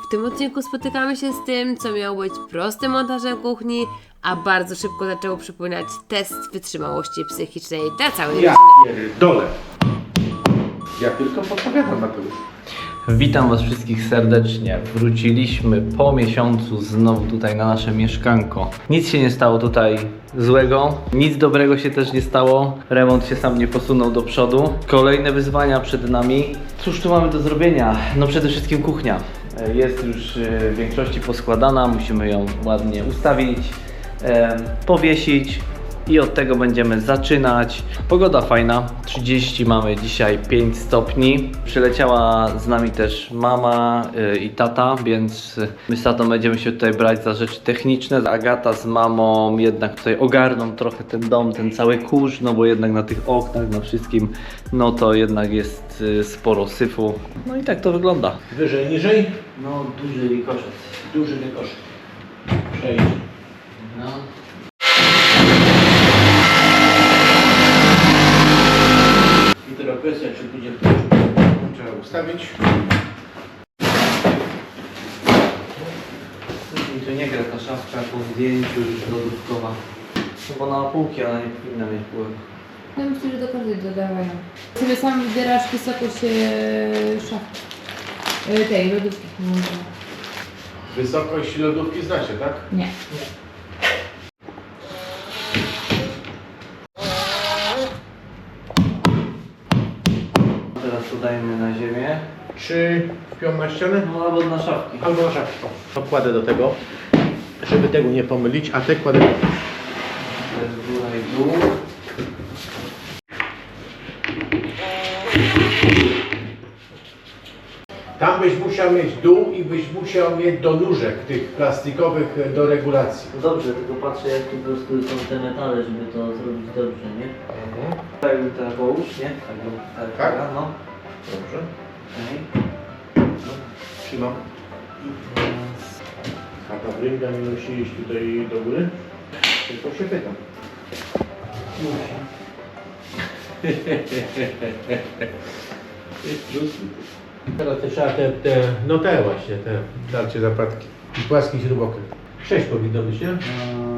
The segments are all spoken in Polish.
W tym odcinku spotykamy się z tym, co miało być prostym montażem kuchni, a bardzo szybko zaczęło przypominać test wytrzymałości psychicznej dla całej Ja pierdolę. Ja tylko podpowiadam, Mateusz. Witam Was wszystkich serdecznie. Wróciliśmy po miesiącu znowu tutaj na nasze mieszkanko. Nic się nie stało tutaj złego, nic dobrego się też nie stało. Remont się sam nie posunął do przodu. Kolejne wyzwania przed nami. Cóż tu mamy do zrobienia? No przede wszystkim kuchnia. Jest już w większości poskładana, musimy ją ładnie ustawić, powiesić. I od tego będziemy zaczynać. Pogoda fajna, 30, mamy dzisiaj 5 stopni. Przyleciała z nami też mama i tata, więc my z tatą będziemy się tutaj brać za rzeczy techniczne. Agata z mamą jednak tutaj ogarną trochę ten dom, ten cały kurz, no bo jednak na tych oknach, na wszystkim, no to jednak jest sporo syfu. No i tak to wygląda. Wyżej, niżej? No duży rikoszet. Duży wykosz. Przejdź. No. I teraz kwestia, czy będzie trzeba ustawić. I to nie gra ta szafka po zdjęciu już lodówkowa. No bo na półki ona nie powinna mieć półek. Ja myślę, że do każdej dodawają. Sobie sam wybierasz wysokość szafki. Tej lodówki. Wysokość lodówki znacie, tak? Nie. Teraz to dajemy na ziemię. Czy wpiął na ścianę? No albo na szafki. Albo na szafkę. To kładę do tego, żeby tego nie pomylić, a te kładę... To jest góra i dół. Tam byś musiał mieć dół i byś musiał mieć do nóżek tych plastikowych do regulacji. No dobrze, tylko patrzę jak tu po prostu są te metale, żeby to zrobić dobrze, nie? Tak bym teraz połóż, nie? Tak? No. Dobrze. Okay. Trzymam. A ta brynga nie musi iść tutaj do góry? Tylko się pytam. Musi. Teraz te trzeba no te właśnie, te dalcie zapadki. I płaski śrubokręt. 6 powinno być, nie?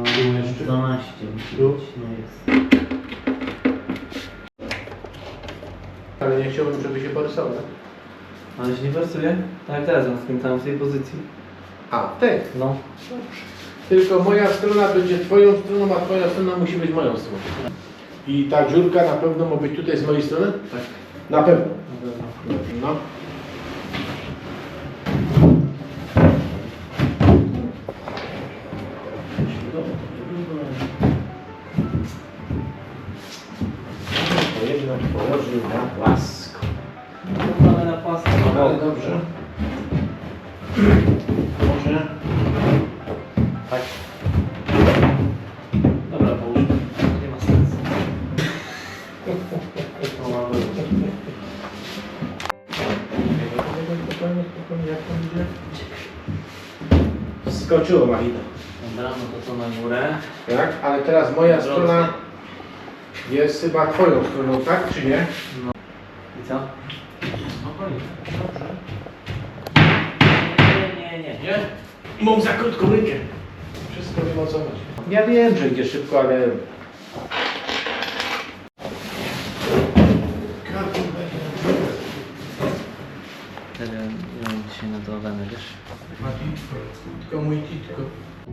Tu jeszcze. 12. Tu? No jest. Ale nie chciałbym, żeby się porysował. Ale się nie wersuje? Tak jak teraz, skręcałem w tej pozycji. A, tak. No. Tylko moja strona będzie twoją stroną, a twoja strona musi być moją stroną. I ta dziurka na pewno ma być tutaj z mojej strony? Tak. Na pewno. No. To jedno położył na płasko. Mamy na płasko. Ale dobrze. Może. Tak. Dobra, połóżmy. Nie ma sensu. To mamy. Jak to idzie? Skoczyło Machina. Dobra, no to co na górę? Tak, ale teraz moja strona jest chyba twoją stroną, tak czy nie? I co? Spokojnie, dobrze. Nie. Nie? Mam za krótką rękę. Wszystko wiem o co chodzi. Ja wiem, że idzie szybko, ale... Wtedy nie mam dzisiaj nadołowane, wiesz? Tylko mój titko.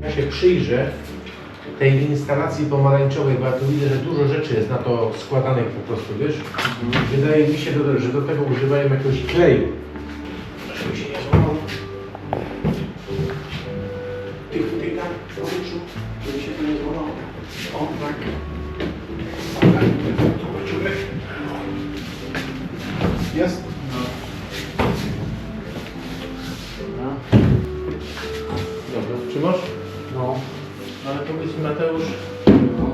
Ja się przyjrzę tej instalacji pomarańczowej, bo ja tu widzę, że dużo rzeczy jest na to składanych po prostu, wiesz? Wydaje mi się, że do tego używają jakiegoś kleju. Żeby się nie złamał. Tych tak, w powietrzu, żeby się to nie złamało. O, tak. Tak, zobaczymy. Jest? No. Dobra, trzymasz? No. Ale powiedz mi, Mateusz, No.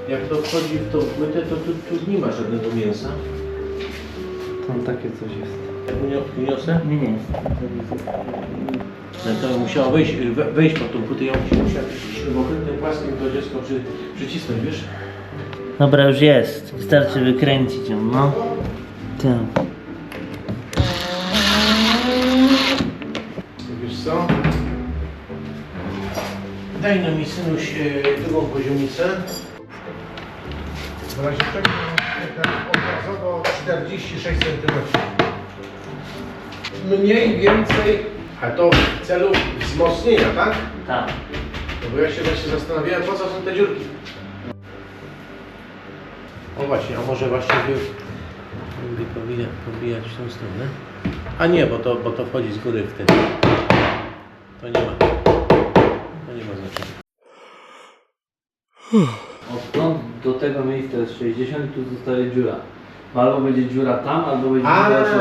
jak to wchodzi w tą płytę, to tu nie ma żadnego mięsa. Tam takie coś jest. Uniosę? Nie. To musiało wejść pod tą płytę, ja musiał śrubokrętnym płaskim to dziecko przycisnąć, wiesz? Dobra, już jest. Wystarczy wykręcić ją, no. Tak. Wiesz co? Daj no mi synuś drugą poziomicę. W razie czego tak obrazowo 46 cm. Mniej więcej, a to w celu wzmocnienia, tak? Tak. No bo ja się właśnie zastanawiałem, po co są te dziurki. O właśnie, a może właśnie pobijać w tą stronę? A nie, bo to wchodzi z góry wtedy. To nie ma znaczenia. Odtąd do tego miejsca jest 60 i tu zostaje dziura. Albo będzie dziura tam, albo będzie dziura tu.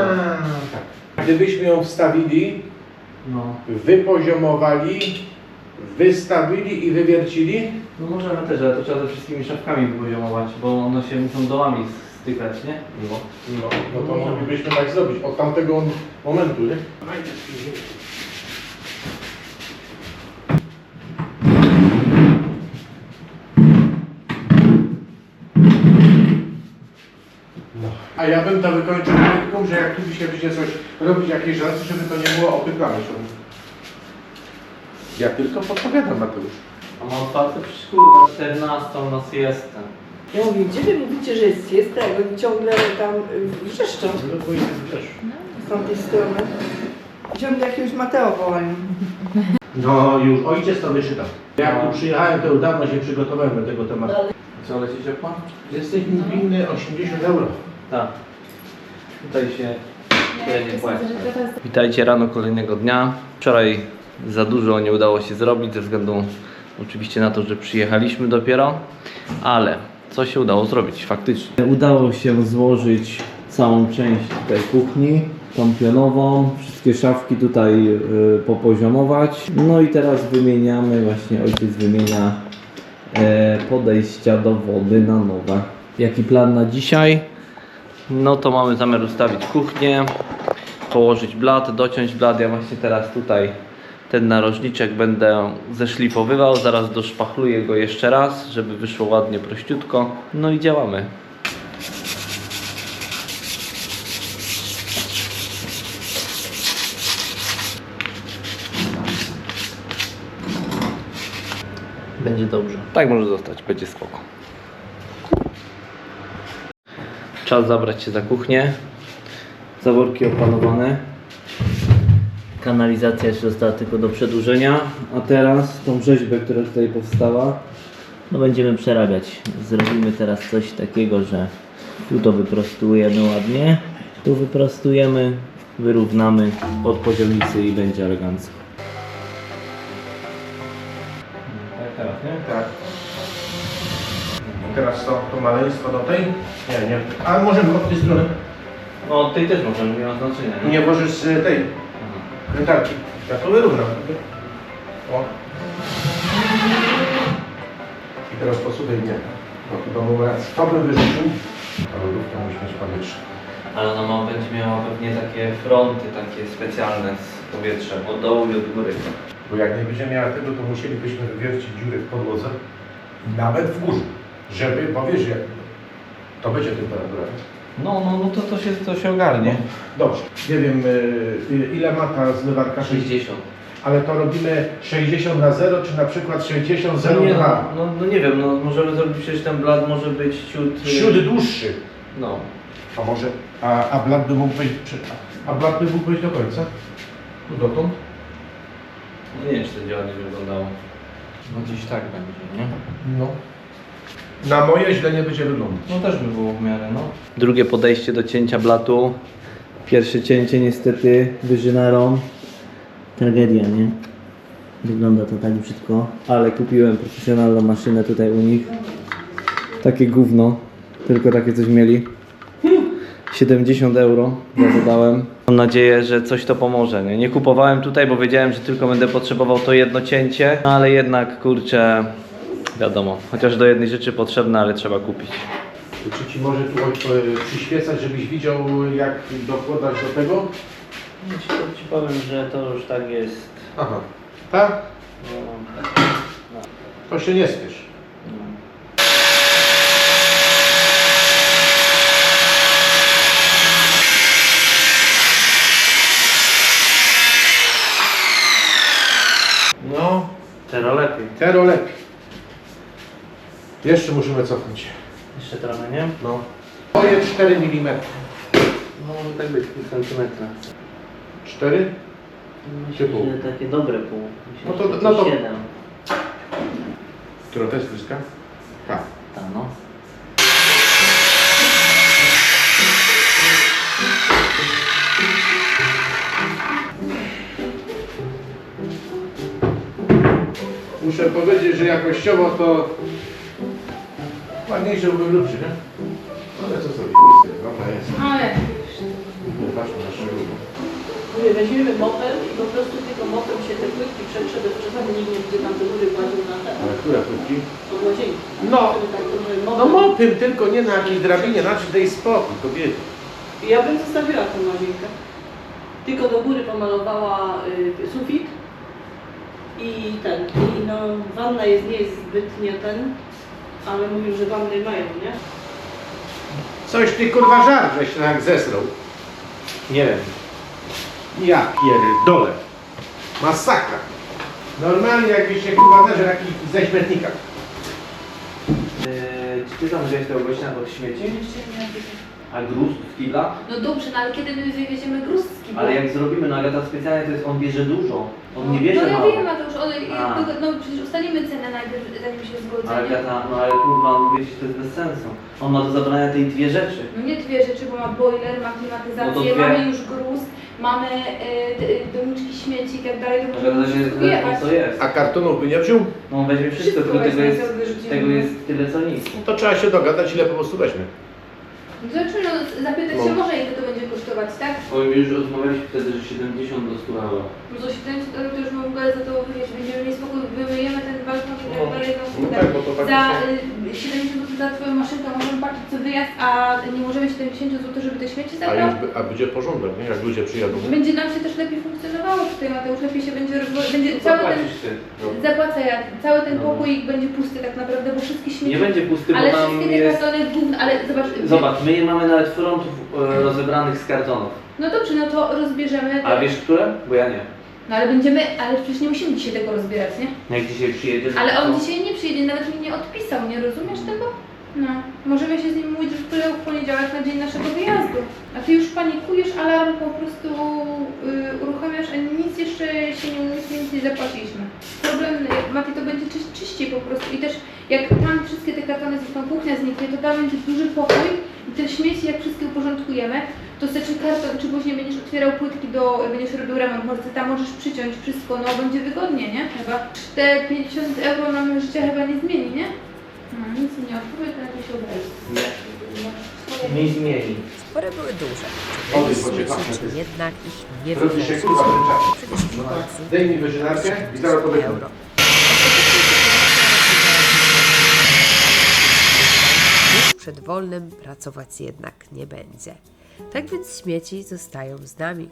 Tak. Gdybyśmy ją wstawili, No. wypoziomowali, wystawili i wywiercili, No możemy też, ale to trzeba ze wszystkimi szafkami wypoziomować, bo one się muszą dołami stykać, nie? no to moglibyśmy tak zrobić od tamtego momentu, nie? No. A ja bym to wykończył krytyką, że jak tu się będzie coś robić, jakieś rzeczy, żeby to nie było opyklane. Ja tylko podpowiadam, Mateusz. A mam otwarte przecież kurwa 14 na siestę. Ja mówię, gdzie wy mówicie, że jest siesta, jak oni ciągle tam wrzeszczą No bo jest też. z tamtej strony. Ciągle jakiegoś Mateo wołają. No już ojciec to wyczytał. Jak tu przyjechałem, to już dawno się przygotowałem do tego tematu. Co, leci ciepła? Jesteś mi winny 80 euro. Tak. Tutaj się nie płaci. Witajcie rano kolejnego dnia. Wczoraj za dużo nie udało się zrobić ze względu oczywiście na to, że przyjechaliśmy dopiero, ale co się udało zrobić faktycznie? Udało się złożyć całą część tej kuchni, tą pionową, wszystkie szafki tutaj popoziomować. No i teraz wymieniamy, właśnie ojciec wymienia podejścia do wody na nowe. Jaki plan na dzisiaj? No to mamy zamiar ustawić kuchnię, położyć blat, dociąć blat. Ja właśnie teraz tutaj ten narożniczek będę zeszlifowywał, zaraz doszpachluję go jeszcze raz, żeby wyszło ładnie, prościutko. No i działamy. Będzie dobrze. Tak może zostać, będzie spoko. Czas zabrać się za kuchnię. Zaworki opanowane. Kanalizacja jeszcze została tylko do przedłużenia. A teraz tą rzeźbę, która tutaj powstała, no będziemy przerabiać. Zrobimy teraz coś takiego, że tu to wyprostujemy ładnie. Tu wyprostujemy, wyrównamy pod poziomicy i będzie elegancko. Tak, teraz, nie? Tak. Teraz to maleństwo do tej? Nie. A możemy od tej strony. No od tej też możemy, nie ma znaczenia. Nie włożysz z tej krętarki. Ja to wyrównam. O. I teraz posuwaj mnie. Bo chyba mówię, to bym wyrzucił. Ta lodówka musi mieć powietrze. Ale ona będzie miała pewnie takie fronty, takie specjalne z powietrzem, od dołu i od góry. Bo jak nie będzie miała tego, to musielibyśmy wywiercić dziury w podłodze. Nawet w górze. Żeby, bo wiesz jak to będzie temperatura. No to się ogarnie. Dobrze. Nie wiem ile ma ta zlewarka. 60. Ale to robimy 60 na 0, czy na przykład 60 0 nie, 2. no nie wiem, no możemy zrobić, przecież ten blat może być Ciut dłuższy. No. A może, a blat by mógł być, a blat by mógł być do końca? Tu dotąd? No nie wiem, czy to ładnie wyglądało. No gdzieś tak będzie, nie? No. Na moje źle nie będzie wyglądać. No też by było w miarę, no. Drugie podejście do cięcia blatu. Pierwsze cięcie niestety wyżynarą. Tragedia, nie? Wygląda to tak brzydko. Ale kupiłem profesjonalną maszynę tutaj u nich. Takie gówno. Tylko takie coś mieli. 70 euro dodałem. Mam nadzieję, że coś to pomoże. Nie kupowałem tutaj, bo wiedziałem, że tylko będę potrzebował to jedno cięcie. No ale jednak, kurczę, wiadomo. Chociaż do jednej rzeczy potrzebne, ale trzeba kupić. Czy ci może tu przyświecać, żebyś widział jak dokładać do tego? Ci powiem, że to już tak jest. Aha. Tak? No, To się nie spiesz. Teraz lepiej. Tero lepiej. Jeszcze musimy cofnąć. Jeszcze trochę, nie? No. Moje 4 mm. No tak być, pół centymetra. 4? Myślę, pół? że takie dobre pół. Myślę, No to- że no to- 7. Która to jest bliska? Tak. Ta no. Muszę powiedzieć, że jakościowo to ładniejszy byłby grubszy, nie? Ale co sobie, dobra jest. Ale Nie patrzmy na szczegóły. Mówię, weźmiemy mopem i po prostu tylko mopem się te płytki przetrze, bo czasami nikt nie będzie tam do góry kładził na te Ale które płytki? od łazienki. No, Żeby tak trochę no mopem. mopym, tylko nie na jakiejś drabinie, znaczy daj spokój, kobiety. Ja bym zostawiła tę łazienkę. Tylko do góry pomalowała sufit i ten. I no wanna nie jest zbytnio ten, ale mówił, że wanny mają, nie? Coś ty kurwa żar, żeś się tak zesrał. Nie wiem. Ja pierdolę. Masakra. Normalnie jakbyś się kurwa zeżrał jakiś ze śmietnika. Czy ty tam wziąłeś tego gościa od śmieci? A gruz z kibla? No dobrze, no ale kiedy my wywieziemy gruz z kibla? Ale jak zrobimy, no Agata specjalnie to jest, on bierze dużo. On nie bierze No ja mało. wiem, Mateusz, A. no przecież ustalimy cenę najpierw, zanim się zgodzimy. Ale Agata, no ale kurwa, mówię ci, to jest bez sensu. On ma do zabrania tej dwie rzeczy. No nie dwie rzeczy, bo ma boiler, ma klimatyzację, No to dwie. mamy już gruz, mamy doniczki śmieci i tak dalej, to Agata możemy się wszystko tyle, jechać. co jest. A kartonów by nie wziął? No on weźmie wszystko, Wszystko tylko tego weźmie, jest, to wyrzucimy. tego jest tyle co nic. No to trzeba się dogadać, ile po prostu weźmie. Znaczy, no zapytać się może, ile to będzie kosztować, tak? Bo już rozmawialiśmy wtedy, że 70 do 100 euro. No za 700 euro to już w ogóle za to wywieźć, będziemy mieli spokój, wymyjemy ten balkon i tak dalej, No tak, bo to Za faktycznie... 70 zł za twoją maszynkę możemy płacić co wyjazd, a nie możemy 70 zł, żeby te śmieci A, zabrał? a będzie porządek, nie? Jak ludzie przyjadą. Będzie nam się też lepiej funkcjonowało tutaj, Mateusz, lepiej się będzie rozwojować, będzie cały ten, Zapłacisz ty. zapłacę ja, cały ten No. pokój będzie pusty tak naprawdę, bo wszystkie śmieci, Nie będzie pusty, bo ale tam wszystkie te jest... kartony gówno, ale zobacz, Zobacz, my nie mamy nawet frontów rozebranych z kartonów. no dobrze, no to rozbierzemy, A wiesz które? Bo ja nie. no ale ale przecież nie musimy dzisiaj tego rozbierać, nie? Jak dzisiaj przyjedzie, Ale to... on dzisiaj nie przyjedzie, nawet mi nie odpisał, nie rozumiesz tego? No, możemy się z nim mówić w poniedziałek na dzień naszego wyjazdu. A ty już panikujesz, alarm po prostu uruchamiasz, a nic jeszcze się nic nie zapłaciliśmy. Problem, Mati, to będzie czyściej po prostu i też jak tam wszystkie te kartony znikną, kuchnia zniknie, to tam będzie duży pokój i te śmieci jak wszystkie uporządkujemy, to czy karton, czy później będziesz otwierał płytki będziesz robił remont, może ty tam możesz przyciąć wszystko, no będzie wygodnie, nie? Chyba te 50 euro nam życia chyba nie zmieni, nie? No, nic mi nie odpowie, to jakieś obrazy. Nie. Nie zmieni. spory były duże. Odejdź, Czy poczekaj. śmieci, czy jednak ich nie Robi się wywieźć? kurwa w tym czasie. Przecież w końcu Daj mi wyżynarkę i zaraz to wyjdę. euro. Już przed wolnym pracować jednak nie będzie. Tak więc śmieci zostają z nami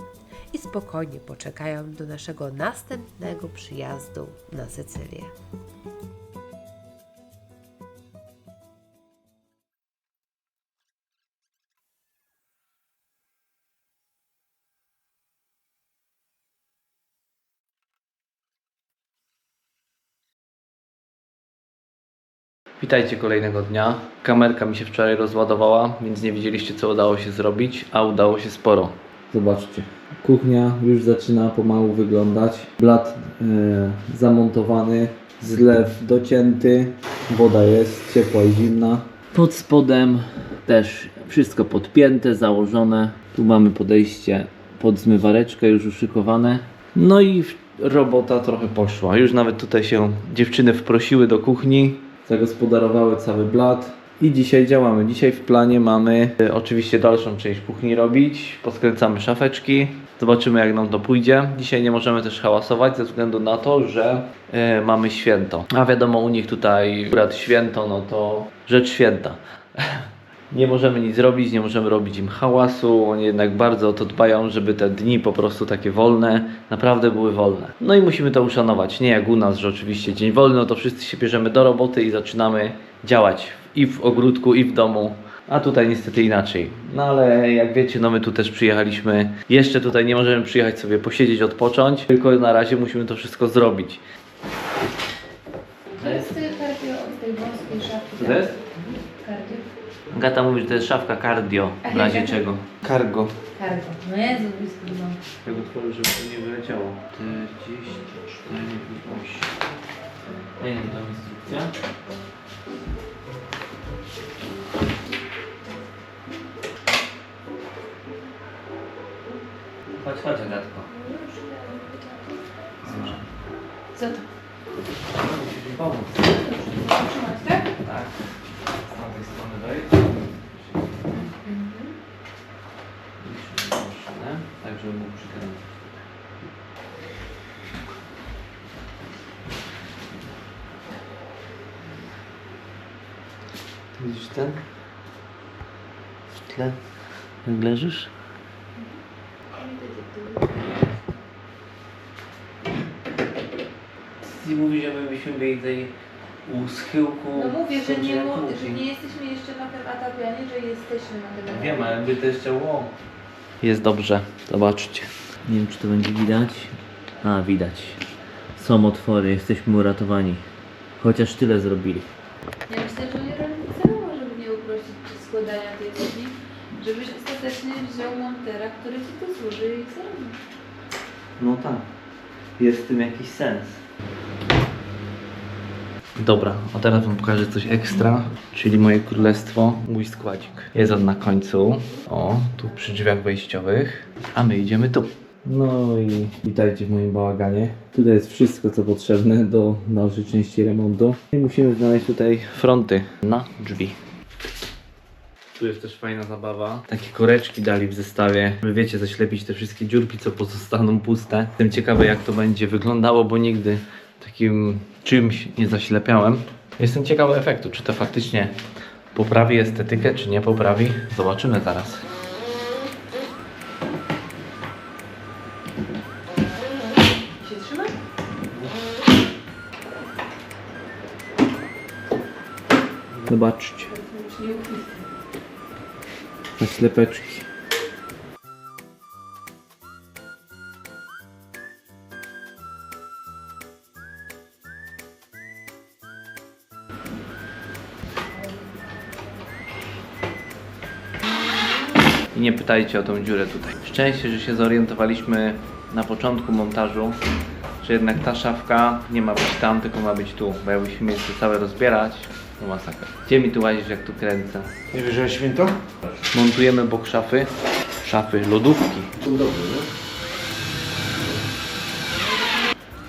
i spokojnie poczekają do naszego następnego przyjazdu na Sycylię. Witajcie kolejnego dnia. Kamerka mi się wczoraj rozładowała, więc nie widzieliście co udało się zrobić, a udało się sporo. Zobaczcie. Kuchnia już zaczyna pomału wyglądać. Blat zamontowany, zlew docięty, woda jest ciepła i zimna. Pod spodem też wszystko podpięte, założone. Tu mamy podejście pod zmywareczkę już uszykowane. No i robota trochę poszła. Już nawet tutaj się dziewczyny wprosiły do kuchni. Zagospodarowały cały blat i dzisiaj działamy. Dzisiaj w planie mamy oczywiście dalszą część kuchni robić. Poskręcamy szafeczki. Zobaczymy jak nam to pójdzie. Dzisiaj nie możemy też hałasować ze względu na to, że mamy święto. A wiadomo u nich tutaj akurat święto, no to rzecz święta. Nie możemy nic zrobić, nie możemy robić im hałasu. Oni jednak bardzo o to dbają, żeby te dni po prostu takie wolne naprawdę były wolne. No i musimy to uszanować. Nie jak u nas, że oczywiście dzień wolny, no to wszyscy się bierzemy do roboty i zaczynamy działać i w ogródku, i w domu. A tutaj niestety inaczej. No ale jak wiecie, no my tu też przyjechaliśmy. Jeszcze tutaj nie możemy przyjechać sobie posiedzieć, odpocząć, tylko na razie musimy to wszystko zrobić. To jest cardio od tej wąskiej szafki. Co to jest? Cardio. Agata mówi, że to jest szafka cardio, w razie czego. Cargo. Cargo. No Jezu, blisko mam. Jak otworzył, żeby to nie wyleciało. 44 plus 8. Nie wiem, tam instrukcja. Chodź, chodź, Agatko. Co to? Musisz mi pomóc. Trzymać, tak? Tak. Z tamtej strony wejdź. Tak, żeby mógł przykręcić. Widzisz ten? W tle? Jak leżysz? I mówi, że my byśmy byli tutaj u schyłku. No mówię, że nie, Sędzia że nie jesteśmy jeszcze na tym etapie, a nie, że jesteśmy na tym etapie. Wiem, ale by też chciało. Jest dobrze, zobaczcie. Nie wiem, czy to będzie widać. A, widać. Są otwory, jesteśmy uratowani. Chociaż tyle zrobili. Ja myślę, że oni robią celowo, żeby nie uprościć składania tej kuchni, żebyś ostatecznie wziął montera, który ci to służy i zarobi. No tak. Jest w tym jakiś sens. Dobra, a teraz wam pokażę coś ekstra, czyli moje królestwo, mój składzik. Jest on na końcu, o, tu przy drzwiach wejściowych, a my idziemy tu. No i witajcie w moim bałaganie. Tutaj jest wszystko, co potrzebne do dalszej części remontu. I musimy znaleźć tutaj fronty na drzwi. Tu jest też fajna zabawa. Takie koreczki dali w zestawie. Wy wiecie, zaślepić te wszystkie dziurki, co pozostaną puste. Jestem ciekawy, jak to będzie wyglądało, bo nigdy takim czymś nie zaślepiałem. Jestem ciekawy efektu, czy to faktycznie poprawi estetykę, czy nie poprawi. Zobaczymy zaraz. Się trzyma? Zobaczcie. Już nie ukryty. Zaślepeczki. I nie pytajcie o tą dziurę tutaj. Szczęście, że się zorientowaliśmy na początku montażu, że jednak ta szafka nie ma być tam, tylko ma być tu, bo jakbyśmy mieli to całe rozbierać, to masakra. Gdzie mi tu łazisz, jak tu kręcę? Nie wiesz, że święto? Montujemy obok szafy, lodówki. To dobrze,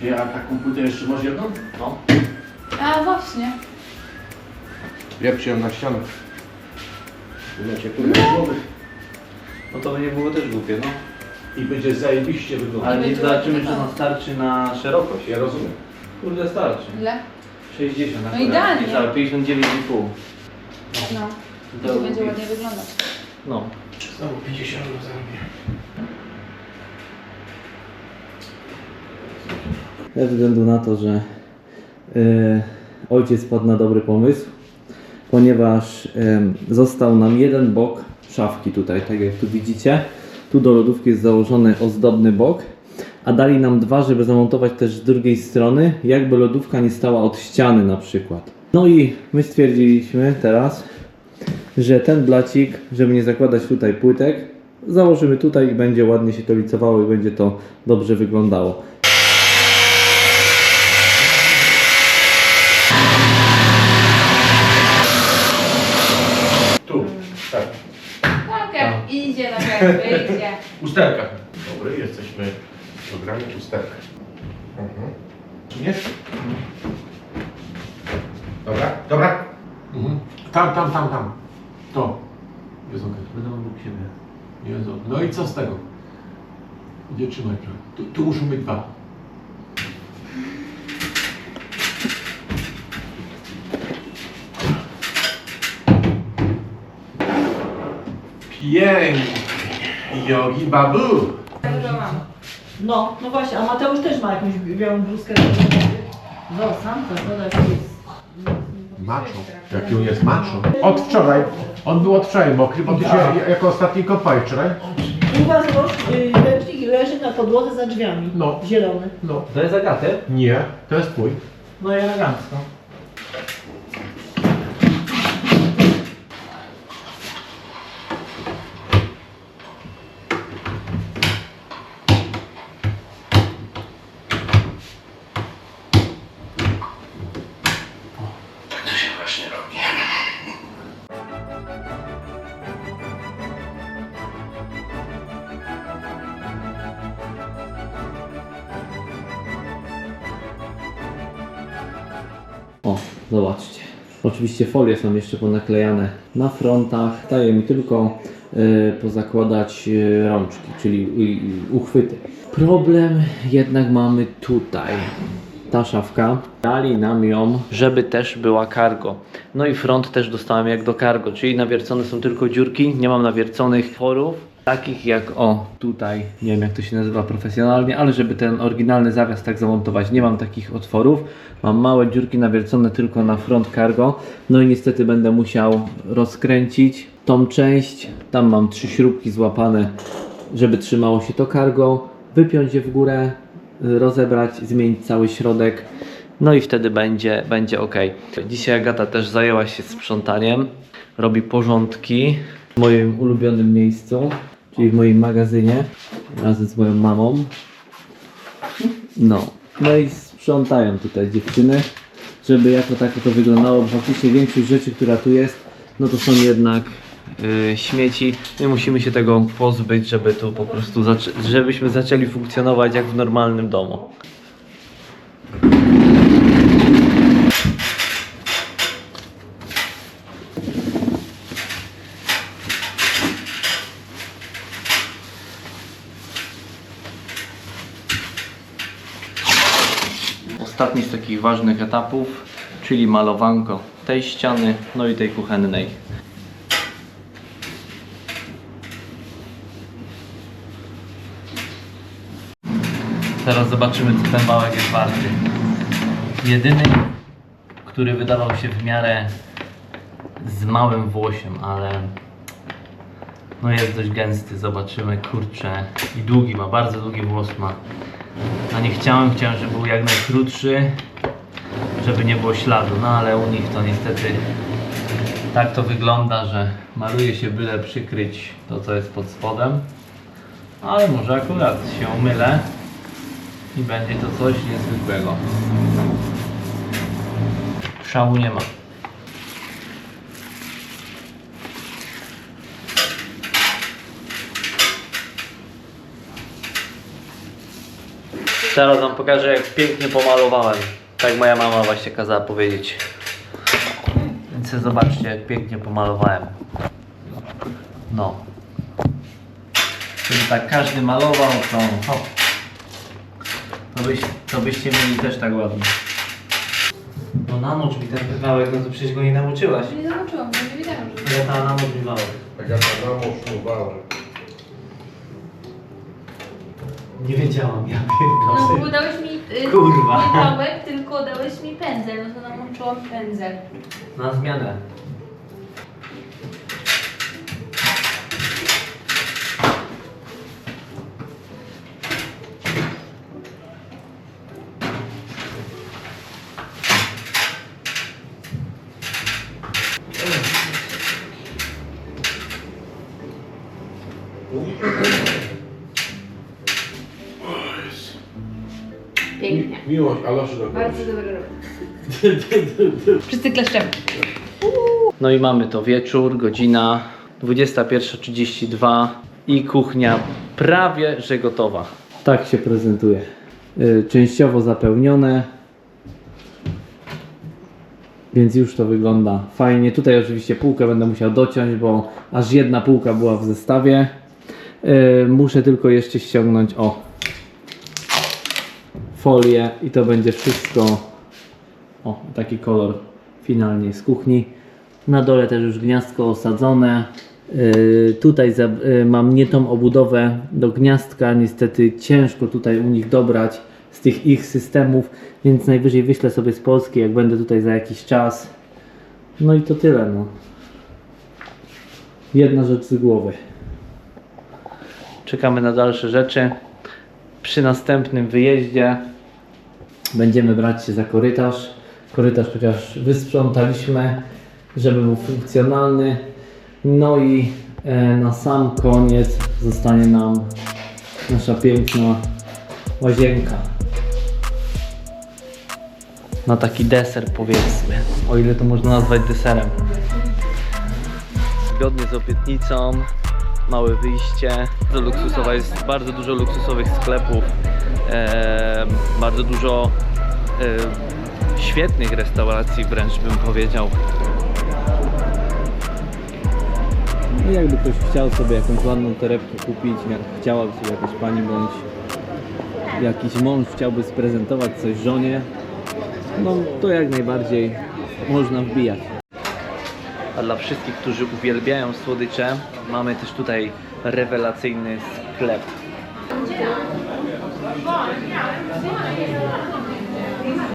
nie? A taką płytę jeszcze masz jedną? No. A właśnie. Wiercie ją na ścianę. Macie kurwa głowy. No to by nie było też głupie, no. I będzie zajebiście wyglądać. Ale nie będzie zobaczymy, ładnie, czy no. nam starczy na szerokość. Ja rozumiem. Kurde, starczy. Ile? 60 No akurat. idealnie. Niecałe 59,5. No. To To będzie ładnie wyglądać. No. Znowu 50 zarobię. Ze względu na to, że ojciec padł na dobry pomysł, ponieważ został nam jeden bok szafki tutaj, tak jak tu widzicie. Tu do lodówki jest założony ozdobny bok, a dali nam dwa, żeby zamontować też z drugiej strony, jakby lodówka nie stała od ściany na przykład. No i my stwierdziliśmy teraz, że ten blacik, żeby nie zakładać tutaj płytek, założymy tutaj i będzie ładnie się to licowało i będzie to dobrze wyglądało. Tu, tak. Tak jak idzie, tak jak wyjdzie. Usterka. Dobry, jesteśmy w programie usterka. Nie? Dobra, dobra. Tam. To. Jest okej. Będę obok siebie. Jest okej. No i co z tego? Gdzie trzymać? Tu muszą być dwa. Pięknie. Yogi Babu. Dużo mam. No właśnie, a Mateusz też ma jakąś białą bluzkę. No, sam to jest. Macho. Jaki on jest macho. Od wczoraj. On był od wczoraj mokry, bo ty się jako ostatni kopałeś wczoraj. U was ręcznik leży na podłodze za drzwiami. No. Zielony. No. To jest Agaty? Nie, to jest twój. No i elegancko. O, zobaczcie. Oczywiście folie są jeszcze ponaklejane na frontach. Daje mi tylko pozakładać rączki, czyli uchwyty. Problem jednak mamy tutaj. Ta szafka, dali nam ją, żeby też była cargo. No i front też dostałem jak do cargo, czyli nawiercone są tylko dziurki, nie mam nawierconych forów. Takich jak tutaj, nie wiem jak to się nazywa profesjonalnie, ale żeby ten oryginalny zawias tak zamontować, nie mam takich otworów. Mam małe dziurki nawiercone tylko na front cargo. No i niestety będę musiał rozkręcić tą część. Tam mam 3 śrubki złapane, żeby trzymało się to cargo. Wypiąć je w górę, rozebrać, zmienić cały środek. No i wtedy będzie ok. Dzisiaj Agata też zajęła się sprzątaniem. Robi porządki w moim ulubionym miejscu, czyli w moim magazynie, razem z moją mamą. No i sprzątają tutaj dziewczyny, żeby jako tako to wyglądało, bo faktycznie większość rzeczy, która tu jest, no to są jednak śmieci. My musimy się tego pozbyć, żeby tu po prostu żebyśmy zaczęli funkcjonować jak w normalnym domu. Ostatni z takich ważnych etapów, czyli malowanko tej ściany, no i tej kuchennej. Teraz zobaczymy, co ten wałek jest warty. Jedyny, który wydawał się w miarę z małym włosiem, ale no jest dość gęsty, zobaczymy, kurczę, i długi ma, bardzo długi włos ma. A nie chciałem, żeby był jak najkrótszy, żeby nie było śladu, no ale u nich to niestety tak to wygląda, że maluje się byle przykryć to, co jest pod spodem. Ale może akurat się umylę i będzie to coś niezwykłego. Szału nie ma. Teraz wam pokażę, jak pięknie pomalowałem. Tak moja mama właśnie kazała powiedzieć. Więc zobaczcie, jak pięknie pomalowałem. No. Gdyby tak każdy malował, to hop. To byście mieli też tak ładnie. No naucz mi ten wałek, no to przecież go nie nauczyłaś. Nie nauczyłam, bo nie wiedziałam, że... Agata, naucz mi wałek. Agata, naucz wałek. Nie wiedziałam, ja No pierdolę. bo dałeś mi Kurwa. nie wałek, tylko dałeś mi pędzel, no to nauczyłam pędzel. Na zmianę. Pięknie. Miłość Aloszy do Bardzo kogoś. dobry rok. Wszyscy kleszczemy. No i mamy to wieczór, godzina 21:32 i kuchnia prawie że gotowa. Tak się prezentuje. Częściowo zapełnione. Więc już to wygląda fajnie. Tutaj oczywiście półkę będę musiał dociąć, bo aż jedna półka była w zestawie. Muszę tylko jeszcze ściągnąć folię i to będzie wszystko. Taki kolor finalnie z kuchni. Na dole też już gniazdko osadzone. Tutaj mam nie tą obudowę do gniazdka. Niestety ciężko tutaj u nich dobrać z tych ich systemów, więc najwyżej wyślę sobie z Polski, jak będę tutaj za jakiś czas. No i to tyle. No. Jedna rzecz z głowy. Czekamy na dalsze rzeczy. Przy następnym wyjeździe będziemy brać się za korytarz. Korytarz chociaż wysprzątaliśmy, żeby był funkcjonalny. No i na sam koniec zostanie nam nasza piękna łazienka. Na taki deser powiedzmy, o ile to można nazwać deserem. Zgodnie z obietnicą, małe wyjście. Bardzo luksusowa jest, bardzo dużo luksusowych sklepów, bardzo dużo świetnych restauracji wręcz bym powiedział. I jakby ktoś chciał sobie jakąś ładną torebkę kupić, jak chciałaby sobie jakaś pani bądź jakiś mąż chciałby sprezentować coś żonie, no to jak najbardziej można wbijać. A dla wszystkich, którzy uwielbiają słodycze, mamy też tutaj rewelacyjny sklep.